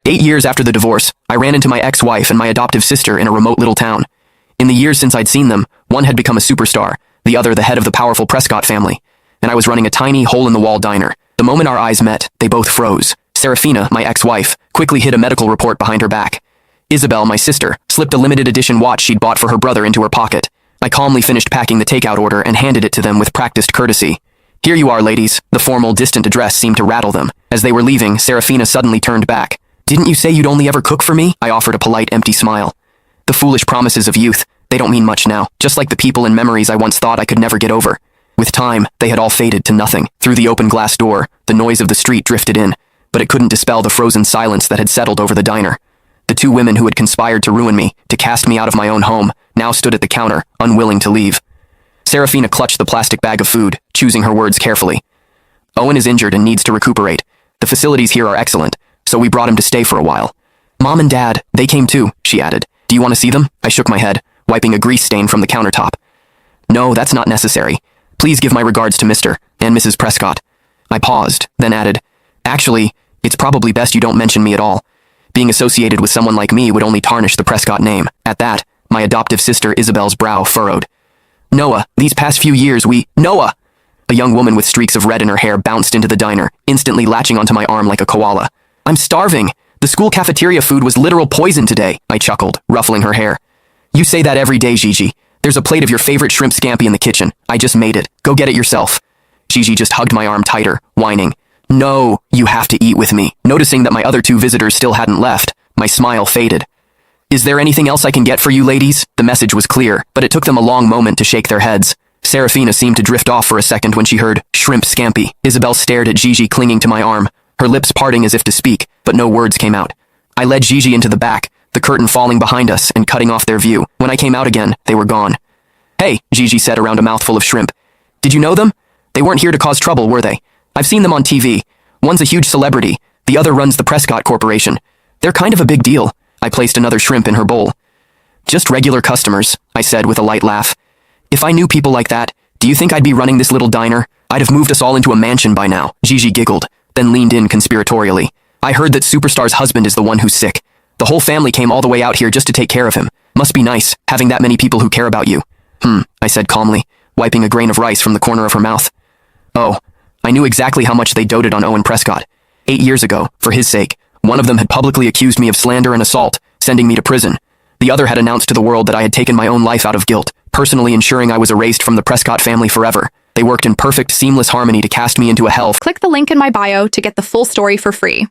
8 years after the divorce, I ran into my ex-wife and my adoptive sister in a remote little town. In the years since I'd seen them, one had become a superstar, the other the head of the powerful Prescott family, and I was running a tiny, hole-in-the-wall diner. The moment our eyes met, they both froze. Serafina, my ex-wife, quickly hid a medical report behind her back. Isabel, my sister, slipped a limited-edition watch she'd bought for her brother into her pocket. I calmly finished packing the takeout order and handed it to them with practiced courtesy. "Here you are, ladies." The formal, distant address seemed to rattle them. As they were leaving, Serafina suddenly turned back. "Didn't you say you'd only ever cook for me?" I offered a polite, empty smile. The foolish promises of youth, they don't mean much now, just like the people and memories I once thought I could never get over. With time, they had all faded to nothing. Through the open glass door, the noise of the street drifted in, but it couldn't dispel the frozen silence that had settled over the diner. The two women who had conspired to ruin me, to cast me out of my own home, now stood at the counter, unwilling to leave. Serafina clutched the plastic bag of food, choosing her words carefully. "Owen is injured and needs to recuperate. The facilities here are excellent, so we brought him to stay for a while. Mom and Dad, they came too," she added. "Do you want to see them?" I shook my head, wiping a grease stain from the countertop. "No, that's not necessary. Please give my regards to Mr. and Mrs. Prescott." I paused, then added, "Actually, it's probably best you don't mention me at all. Being associated with someone like me would only tarnish the Prescott name." At that, my adoptive sister Isabel's brow furrowed. "Noah, these past few years Noah!" A young woman with streaks of red in her hair bounced into the diner, instantly latching onto my arm like a koala. "I'm starving. The school cafeteria food was literal poison today," I chuckled, ruffling her hair. "You say that every day, Gigi. There's a plate of your favorite shrimp scampi in the kitchen. I just made it. Go get it yourself." Gigi just hugged my arm tighter, whining, "No, you have to eat with me." Noticing that my other two visitors still hadn't left, my smile faded. "Is there anything else I can get for you, ladies?" The message was clear, but it took them a long moment to shake their heads. Serafina seemed to drift off for a second when she heard shrimp scampi. Isabel stared at Gigi clinging to my arm, her lips parting as if to speak, but no words came out. I led Gigi into the back, the curtain falling behind us and cutting off their view. When I came out again, they were gone. "Hey," Gigi said around a mouthful of shrimp. "Did you know them? They weren't here to cause trouble, were they? I've seen them on TV. One's a huge celebrity, the other runs the Prescott Corporation. They're kind of a big deal." I placed another shrimp in her bowl. "Just regular customers," I said with a light laugh. "If I knew people like that, do you think I'd be running this little diner? I'd have moved us all into a mansion by now." Gigi giggled, then leaned in conspiratorially. "I heard that Superstar's husband is the one who's sick. The whole family came all the way out here just to take care of him. Must be nice, having that many people who care about you." I said calmly, wiping a grain of rice from the corner of her mouth. "Oh, I knew exactly how much they doted on Owen Prescott. 8 years ago, for his sake, one of them had publicly accused me of slander and assault, sending me to prison. The other had announced to the world that I had taken my own life out of guilt, personally ensuring I was erased from the Prescott family forever. They worked in perfect, seamless harmony to cast me into a hell." Click the link in my bio to get the full story for free.